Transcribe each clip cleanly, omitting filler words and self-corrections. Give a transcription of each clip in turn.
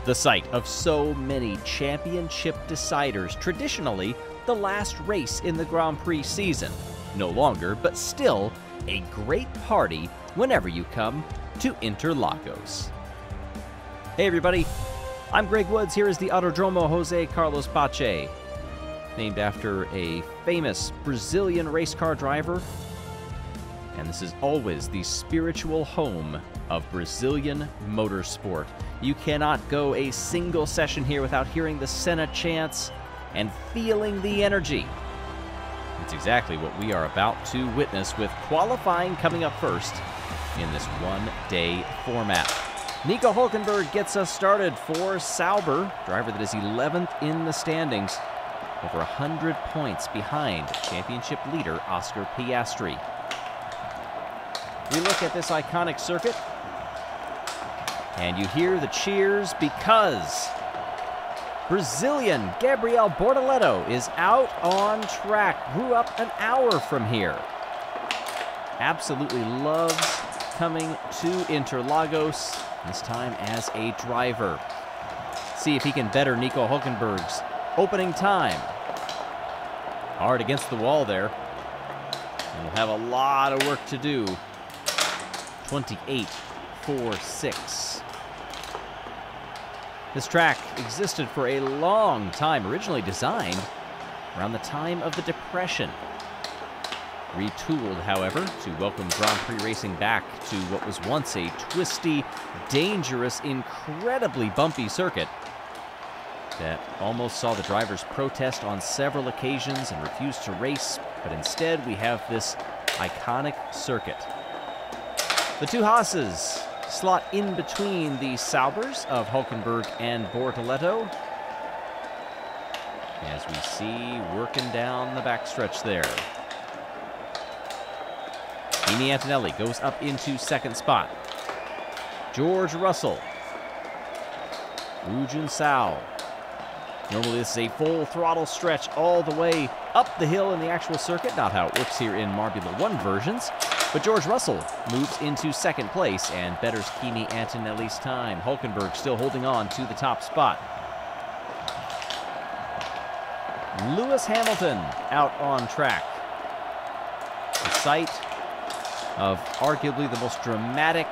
The site of so many championship deciders, traditionally the last race in the Grand Prix season. No longer, but still a great party whenever you come to Interlagos. Hey everybody, I'm Greg Woods. Here is the Autodromo Jose Carlos Pache, named after a famous Brazilian race car driver. And this is always the spiritual home of Brazilian motorsport. You cannot go a single session here without hearing the Senna chants and feeling the energy. It's exactly what we are about to witness, with qualifying coming up first in this one-day format. Nico Hülkenberg gets us started for Sauber, driver that is 11th in the standings, over 100 points behind championship leader Oscar Piastri. We look at this iconic circuit, and you hear the cheers because Brazilian Gabriel Bortoleto is out on track. Grew up an hour from here. Absolutely loves coming to Interlagos, this time as a driver. See if he can better Nico Hülkenberg's opening time. Hard against the wall there. And we'll have a lot of work to do. 28.46. This track existed for a long time, originally designed around the time of the Depression. Retooled, however, to welcome Grand Prix racing back to what was once a twisty, dangerous, incredibly bumpy circuit that almost saw the drivers protest on several occasions and refuse to race, but instead we have this iconic circuit. The two Haas's slot in between the Saubers of Hülkenberg and Bortoleto, as we see working down the backstretch there. Kimi Antonelli goes up into second spot. George Russell. Wu Junsao. Normally this is a full throttle stretch all the way up the hill in the actual circuit. Not how it works here in Marbula 1 versions. But George Russell moves into second place and betters Kimi Antonelli's time. Hülkenberg still holding on to the top spot. Lewis Hamilton out on track. The site of arguably the most dramatic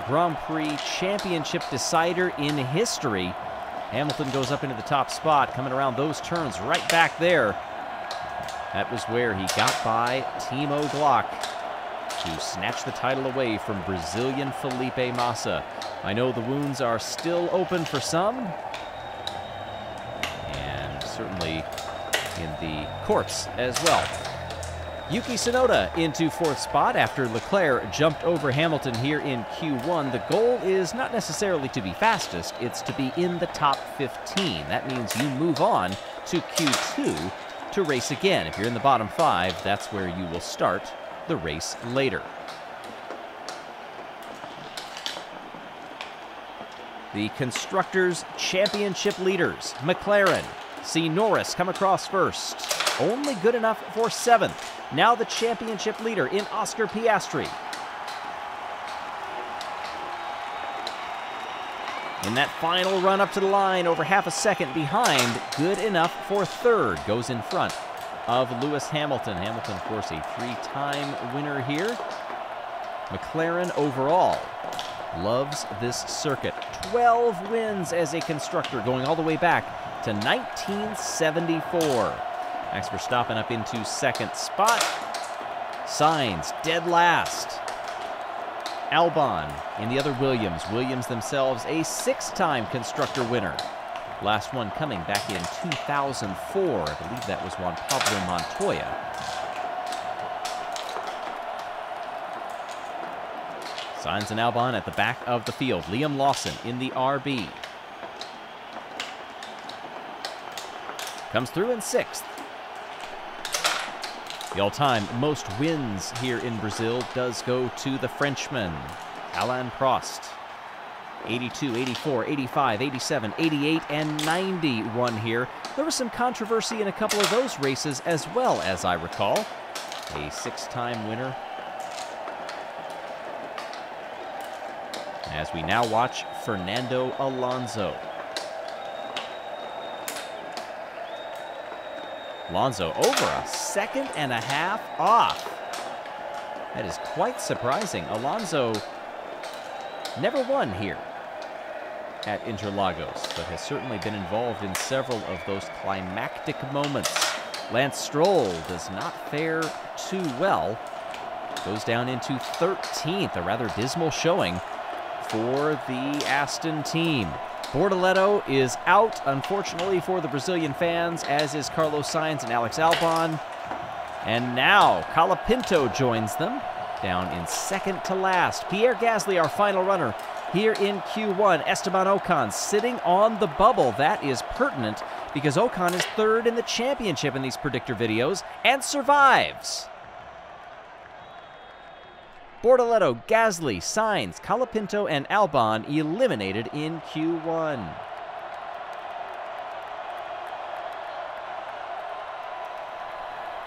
Grand Prix championship decider in history. Hamilton goes up into the top spot, coming around those turns right back there. That was where he got by Timo Glock to snatch the title away from Brazilian Felipe Massa. I know the wounds are still open for some, and certainly in the courts as well. Yuki Tsunoda into fourth spot after Leclerc jumped over Hamilton here in Q1. The goal is not necessarily to be fastest, it's to be in the top 15. That means you move on to Q2 to race again. If you're in the bottom 5, that's where you will start the race later. The Constructors' Championship leaders, McLaren, see Norris come across first. Only good enough for 7th. Now the championship leader in Oscar Piastri. In that final run up to the line, over half a second behind, good enough for 3rd. Goes in front of Lewis Hamilton. Hamilton, of course, a 3-time winner here. McLaren overall loves this circuit. 12 wins as a constructor, going all the way back to 1974. Max Verstappen up into second spot. Sainz dead last. Albon in the other Williams. Williams themselves a 6-time constructor winner. Last one coming back in 2004. I believe that was Juan Pablo Montoya. Sainz and Albon at the back of the field. Liam Lawson in the RB. Comes through in 6th. The all-time most wins here in Brazil does go to the Frenchman, Alain Prost. 82, 84, 85, 87, 88, and 91 here. There was some controversy in a couple of those races as well, as I recall. A 6-time winner. As we now watch Fernando Alonso. Alonso over a second and a half off. That is quite surprising. Alonso never won here at Interlagos, but has certainly been involved in several of those climactic moments. Lance Stroll does not fare too well. Goes down into 13th, a rather dismal showing for the Aston team. Bortoleto is out, unfortunately, for the Brazilian fans, as is Carlos Sainz and Alex Albon. And now Colapinto joins them, down in second to last. Pierre Gasly, our final runner here in Q1. Esteban Ocon sitting on the bubble. That is pertinent because Ocon is third in the championship in these predictor videos and survives. Bortoleto, Gasly, Sainz, Colapinto, and Albon eliminated in Q1.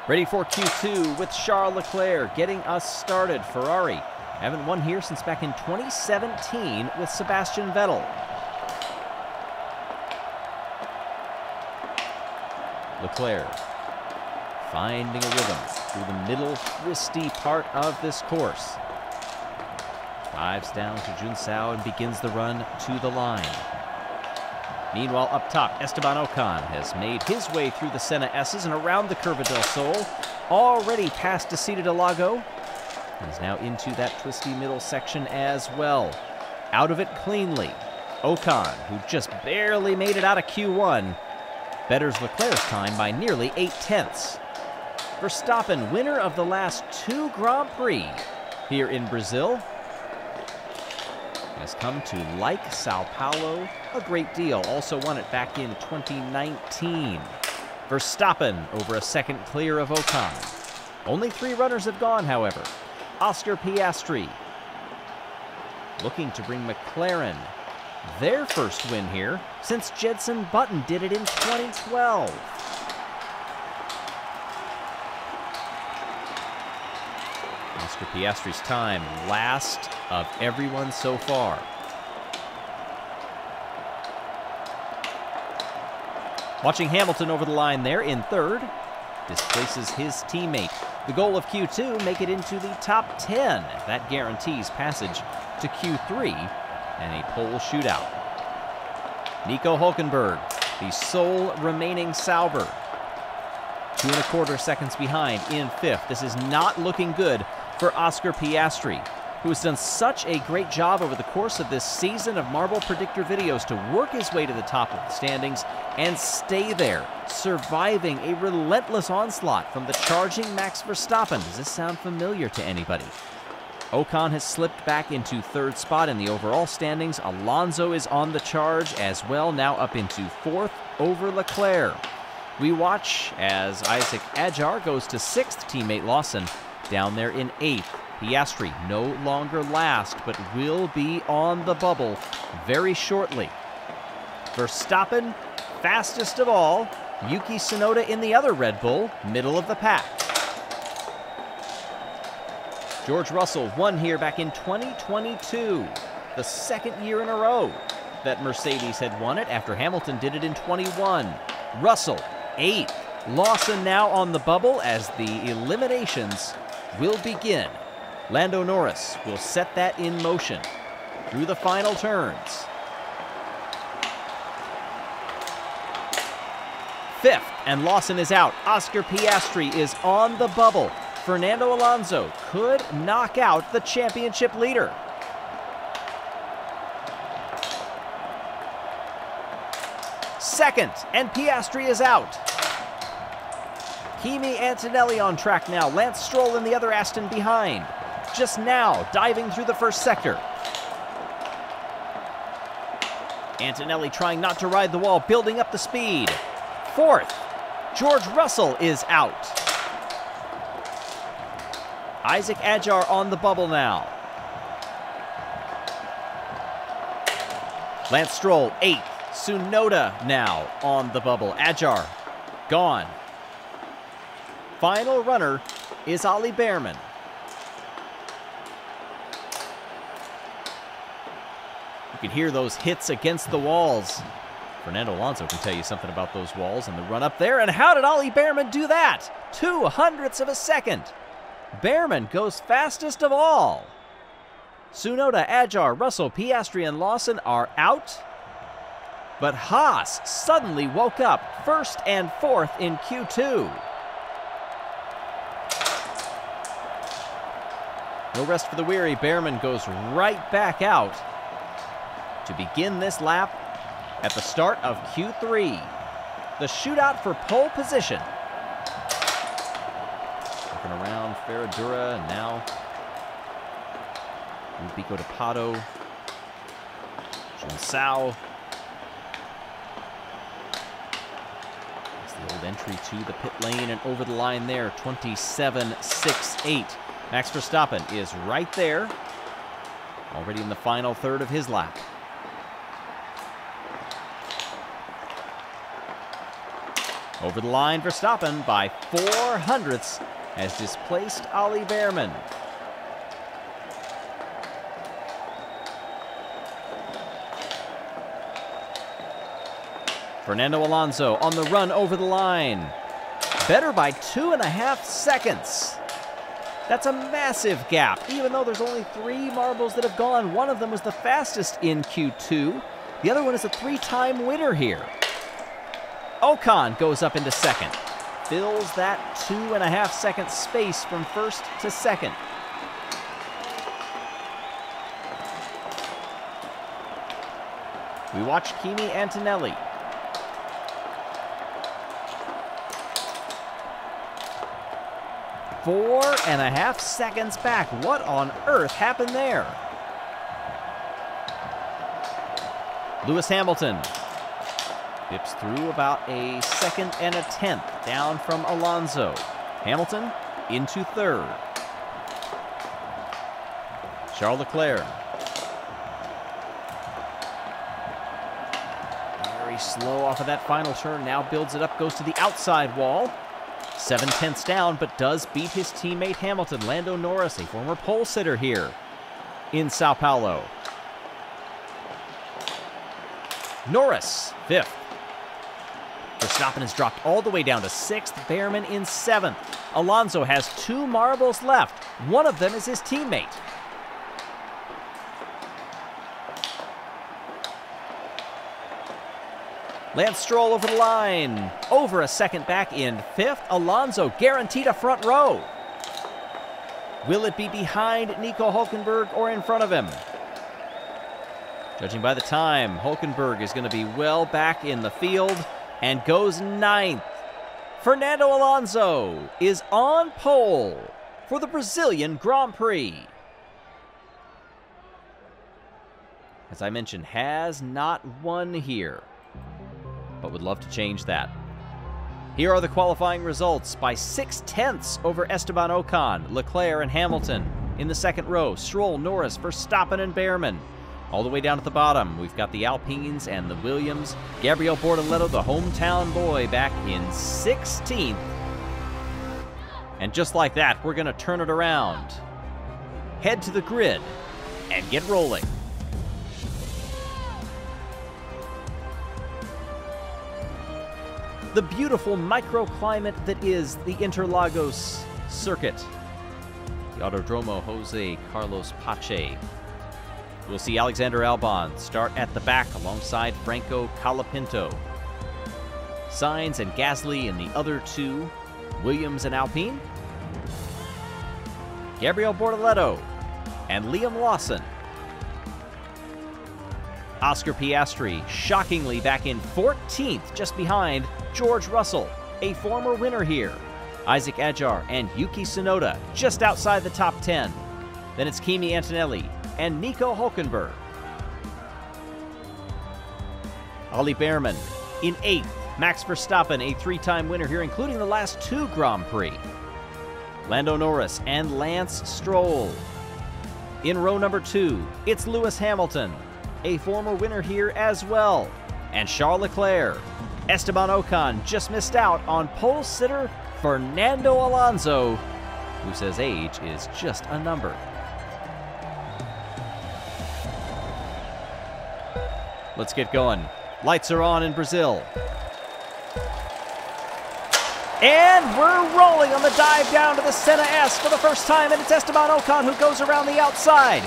Ready for Q2 with Charles Leclerc getting us started. Ferrari haven't won here since back in 2017 with Sebastian Vettel. Leclerc finding a rhythm through the middle twisty part of this course. Dives down to Junsao and begins the run to the line. Meanwhile, up top, Esteban Ocon has made his way through the Senna S's and around the Curva del Sol, already past Descida del Lago. He's now into that twisty middle section as well. Out of it cleanly. Ocon, who just barely made it out of Q1, betters Leclerc's time by nearly 8/10. Verstappen, winner of the last 2 Grand Prix here in Brazil, has come to like Sao Paulo a great deal. Also won it back in 2019. Verstappen over a second clear of Ocon. Only 3 runners have gone, however. Oscar Piastri looking to bring McLaren their first win here since Jenson Button did it in 2012. Oscar Piastri's time, last of everyone so far. Watching Hamilton over the line there in third, displaces his teammate. The goal of Q2, make it into the top 10. That guarantees passage to Q3 and a pole shootout. Nico Hülkenberg, the sole remaining Sauber, 2¼ seconds behind in 5th. This is not looking good for Oscar Piastri, who has done such a great job over the course of this season of Marble Predictor videos to work his way to the top of the standings and stay there, surviving a relentless onslaught from the charging Max Verstappen. Does this sound familiar to anybody? Ocon has slipped back into 3rd spot in the overall standings. Alonso is on the charge as well, now up into 4th over Leclerc. We watch as Isaac Adjar goes to 6th, teammate Lawson down there in 8th. Piastri no longer last, but will be on the bubble very shortly. Verstappen, fastest of all. Yuki Tsunoda in the other Red Bull, middle of the pack. George Russell won here back in 2022, the 2nd year in a row that Mercedes had won it after Hamilton did it in 21. Russell, 8th. Lawson now on the bubble as the eliminations will begin. Lando Norris will set that in motion through the final turns. 5th, and Lawson is out. Oscar Piastri is on the bubble. Fernando Alonso could knock out the championship leader. Second, and Piastri is out. Kimi Antonelli on track now. Lance Stroll and the other Aston behind. Just now, diving through the first sector. Antonelli trying not to ride the wall, building up the speed. 4th, George Russell is out. Isaac Adjar on the bubble now. Lance Stroll, 8th. Tsunoda now on the bubble. Adjar, gone. Final runner is Ollie Behrman. You can hear those hits against the walls Fernando Alonso can tell you something about those walls and the run up there. And how did Ollie Behrman do that? 0.02 of a second. Behrman goes fastest of all. Tsunoda, Ajar, Russell, Piastri, and Lawson are out. But Haas suddenly woke up first and fourth in Q2. No rest for the weary. Behrman goes right back out to begin this lap at the start of Q3. The shootout for pole position. Looking around, Ferradura, and now Rubico de Pato, Junsao. It's the old entry to the pit lane and over the line there, 27.68. Max Verstappen is right there, already in the final third of his lap. Over the line, Verstappen by 0.04 has displaced Ollie Behrman. Fernando Alonso on the run over the line. Better by 2.5 seconds. That's a massive gap, even though there's only 3 marbles that have gone. One of them was the fastest in Q2. The other one is a 3-time winner here. Ocon goes up into second. Fills that 2.5 second space from first to second. We watch Kimi Antonelli. Four and a half seconds back. What on earth happened there? Lewis Hamilton dips through about a 1 1/10 down from Alonso. Hamilton into third. Charles Leclerc. Very slow off of that final turn. Now builds it up, goes to the outside wall. 7/10 down, but does beat his teammate Hamilton. Lando Norris, a former pole sitter here in Sao Paulo. Norris, 5th. Verstappen has dropped all the way down to 6th. Behrman in 7th. Alonso has 2 marbles left. One of them is his teammate. Lance Stroll over the line. Over a second back in 5th. Alonso guaranteed a front row. Will it be behind Nico Hülkenberg or in front of him? Judging by the time, Hülkenberg is going to be well back in the field and goes 9th. Fernando Alonso is on pole for the Brazilian Grand Prix. As I mentioned, has not won here, but would love to change that. Here are the qualifying results. By 6/10 over Esteban Ocon, Leclerc, and Hamilton. In the second row, Stroll, Norris, Verstappen, and Behrman. All the way down at the bottom, we've got the Alpines and the Williams. Gabriel Bortoleto, the hometown boy, back in 16th. And just like that, we're going to turn it around. Head to the grid and get rolling. The beautiful microclimate that is the Interlagos circuit. The Autodromo Jose Carlos Pache. We'll see Alexander Albon start at the back alongside Franco Colapinto. Sainz and Gasly in the other 2, Williams and Alpine. Gabriel Bortoleto and Liam Lawson. Oscar Piastri shockingly back in 14th, just behind George Russell, a former winner here. Isaac Ajar and Yuki Tsunoda just outside the top 10. Then it's Kimi Antonelli and Nico Hülkenberg. Ollie Behrman in 8th. Max Verstappen, a 3-time winner here, including the last 2 Grand Prix. Lando Norris and Lance Stroll. In row number 2, it's Lewis Hamilton, a former winner here as well, and Charles Leclerc. Esteban Ocon just missed out on pole sitter Fernando Alonso, who says age is just a number. Let's get going. Lights are on in Brazil. And we're rolling on the dive down to the Senna S for the first time, and it's Esteban Ocon who goes around the outside.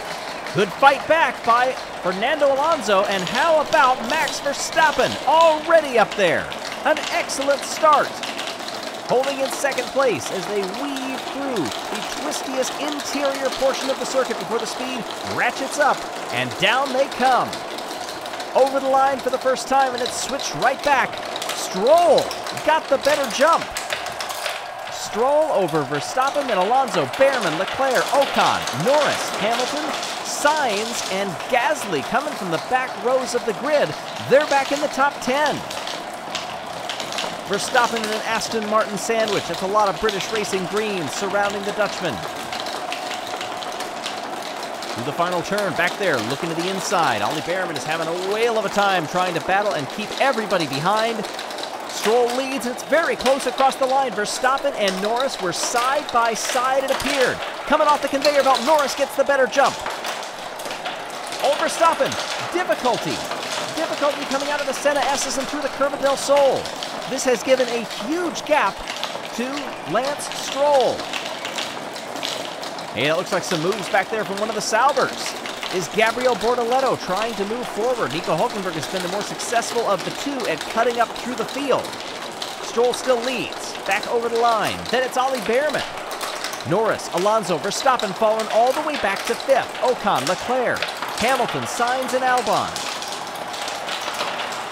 Good fight back by Fernando Alonso, and how about Max Verstappen already up there? An excellent start. Holding in second place as they weave through the twistiest interior portion of the circuit before the speed ratchets up, and down they come. Over the line for the first time, and it's switched right back. Stroll got the better jump. Stroll over Verstappen and Alonso, Behrman, Leclerc, Ocon, Norris, Hamilton, Sainz, and Gasly coming from the back rows of the grid. They're back in the top 10. Verstappen in an Aston Martin sandwich. That's a lot of British racing green surrounding the Dutchman. To the final turn, back there, looking to the inside. Ollie Behrman is having a whale of a time trying to battle and keep everybody behind. Stroll leads, and it's very close across the line. Verstappen and Norris were side by side, it appeared. Coming off the conveyor belt, Norris gets the better jump. Oh, Verstappen, difficulty coming out of the Senna S's and through the Curva del Sol. This has given a huge gap to Lance Stroll. And it looks like some moves back there from one of the Saubers. Is Gabriel Bortoleto trying to move forward? Nico Hülkenberg has been the more successful of the two at cutting up through the field. Stroll still leads. Back over the line. Then it's Ollie Behrman. Norris, Alonso, Verstappen fallen all the way back to fifth. Ocon, Leclerc, Hamilton, Sainz, and Albon.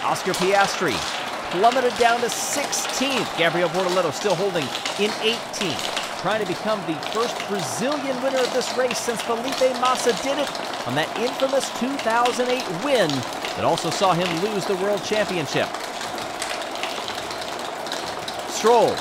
Oscar Piastri plummeted down to 16th. Gabriel Bortoleto still holding in 18th. Trying to become the first Brazilian winner of this race since Felipe Massa did it on that infamous 2008 win that also saw him lose the World Championship. Stroll,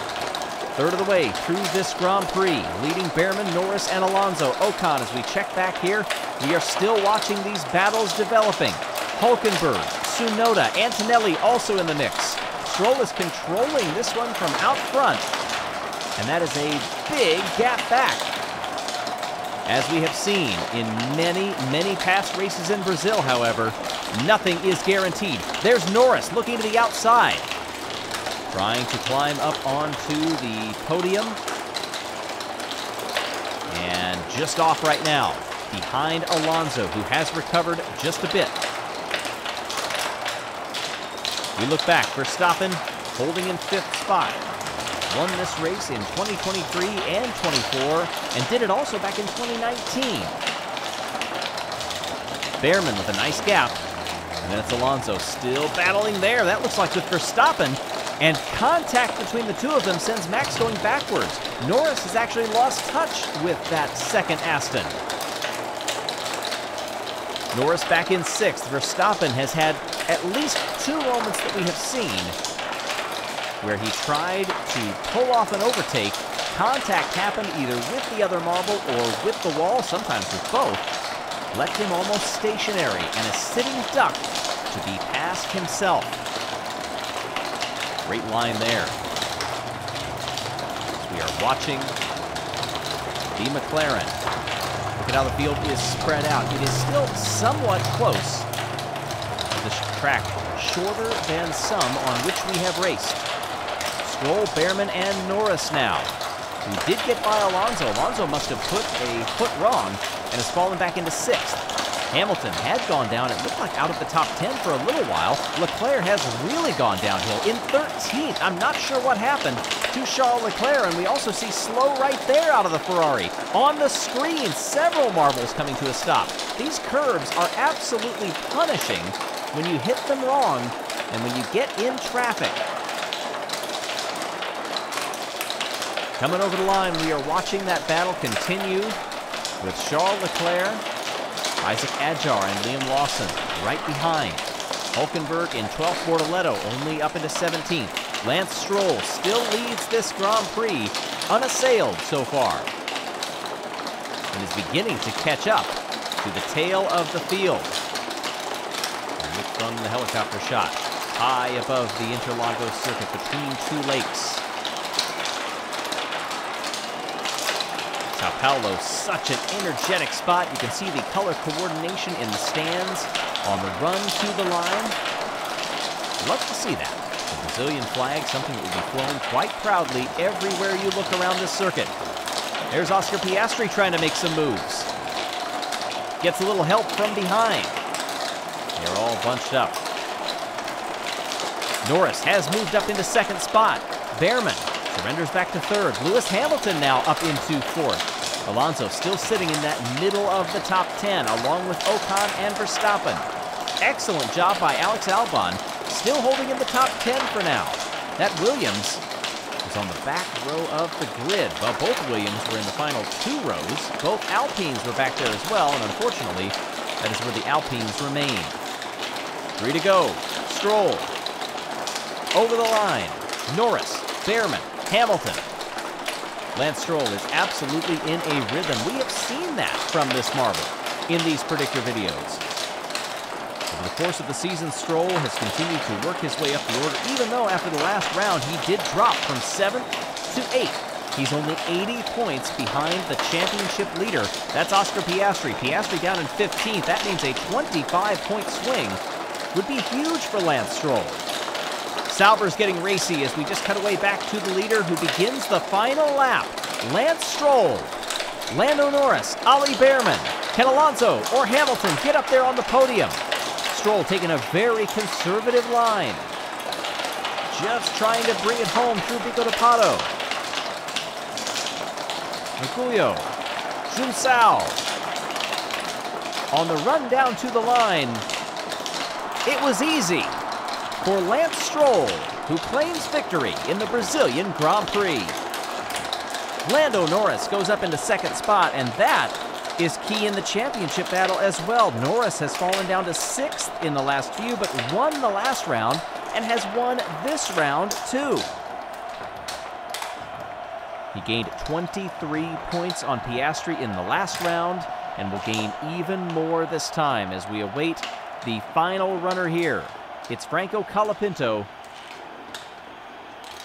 third of the way through this Grand Prix, leading Behrman, Norris, and Alonso. Ocon, as we check back here, we are still watching these battles developing. Hülkenberg, Tsunoda, Antonelli also in the mix. Stroll is controlling this one from out front. And that is a big gap back. As we have seen in many, many past races in Brazil, however, nothing is guaranteed. There's Norris looking to the outside, trying to climb up onto the podium. And just off right now, behind Alonso, who has recovered just a bit. We look back, Verstappen holding in fifth spot. Won this race in 2023 and 24, and did it also back in 2019. Behrman with a nice gap, and then it's Alonso still battling there. That looks like with Verstappen, and contact between the two of them sends Max going backwards. Norris has actually lost touch with that second Aston. Norris back in sixth. Verstappen has had at least two moments that we have seen where he tried to pull off an overtake. Contact happened either with the other marble or with the wall, sometimes with both. Left him almost stationary and a sitting duck to be passed himself. Great line there. We are watching the McLaren. Look at how the field is spread out. It is still somewhat close. The track shorter than some on which we have raced. Stroll, Behrman, and Norris now. We did get by Alonso. Alonso must have put a foot wrong and has fallen back into sixth. Hamilton had gone down, it looked like out of the top 10 for a little while. Leclerc has really gone downhill in 13th. I'm not sure what happened to Charles Leclerc, and we also see slow right there out of the Ferrari. On the screen, several marbles coming to a stop. These curbs are absolutely punishing when you hit them wrong and when you get in traffic. Coming over the line, we are watching that battle continue with Charles Leclerc, Isaac Adjar, and Liam Lawson right behind. Hülkenberg in 12th, Bortoleto only up into 17th. Lance Stroll still leads this Grand Prix unassailed so far and is beginning to catch up to the tail of the field. And look from the helicopter shot, high above the Interlagos circuit between two lakes. Sao Paulo, such an energetic spot. You can see the color coordination in the stands on the run to the line. Love to see that. The Brazilian flag, something that will be flown quite proudly everywhere you look around this circuit. There's Oscar Piastri trying to make some moves. Gets a little help from behind. They're all bunched up. Norris has moved up into second spot. Behrman surrenders back to third. Lewis Hamilton now up into fourth. Alonso still sitting in that middle of the top 10, along with Ocon and Verstappen. Excellent job by Alex Albon, still holding in the top 10 for now. That Williams was on the back row of the grid. Well, both Williams were in the final 2 rows. Both Alpines were back there as well, and unfortunately, that is where the Alpines remain. 3 to go. Stroll. Over the line. Norris, Behrman, Hamilton. Lance Stroll is absolutely in a rhythm. We have seen that from this marble in these predictor videos. Over the course of the season, Stroll has continued to work his way up the order, even though after the last round he did drop from 7th to 8th. He's only 80 points behind the championship leader. That's Oscar Piastri. Piastri down in 15th. That means a 25-point swing would be huge for Lance Stroll. Sauber's getting racy as we just cut away back to the leader who begins the final lap. Lance Stroll, Lando Norris, Ali Behrman. Can Alonso or Hamilton get up there on the podium? Stroll taking a very conservative line. Just trying to bring it home through Pico de Pato. Merculio, Junsao. On the run down to the line, it was easy for Lance Stroll, who claims victory in the Brazilian Grand Prix. Lando Norris goes up into second spot, and that is key in the championship battle as well. Norris has fallen down to 6th in the last few, but won the last round and has won this round too. He gained 23 points on Piastri in the last round and will gain even more this time as we await the final runner here. It's Franco Colapinto,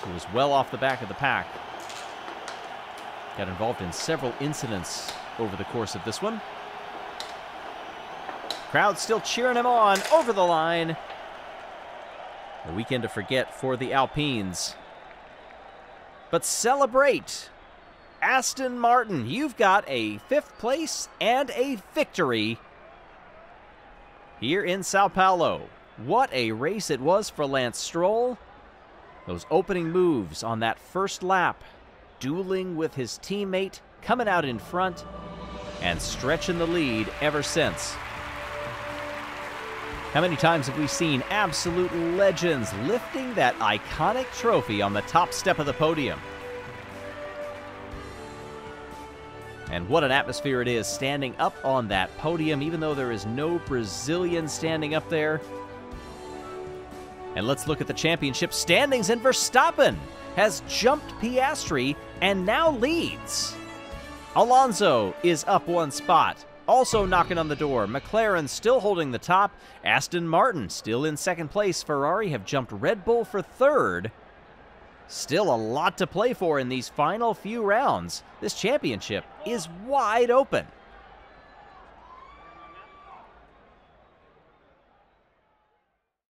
who was well off the back of the pack. Got involved in several incidents over the course of this one. Crowd still cheering him on over the line. A weekend to forget for the Alpines. But celebrate! Aston Martin, you've got a 5th place and a victory here in Sao Paulo. What a race it was for Lance Stroll. Those opening moves on that first lap, dueling with his teammate, coming out in front, and stretching the lead ever since. How many times have we seen absolute legends lifting that iconic trophy on the top step of the podium? And what an atmosphere it is standing up on that podium, even though there is no Brazilian standing up there. And let's look at the championship standings, and Verstappen has jumped Piastri and now leads. Alonso is up 1 spot, also knocking on the door. McLaren still holding the top. Aston Martin still in 2nd place. Ferrari have jumped Red Bull for 3rd. Still a lot to play for in these final few rounds. This championship is wide open.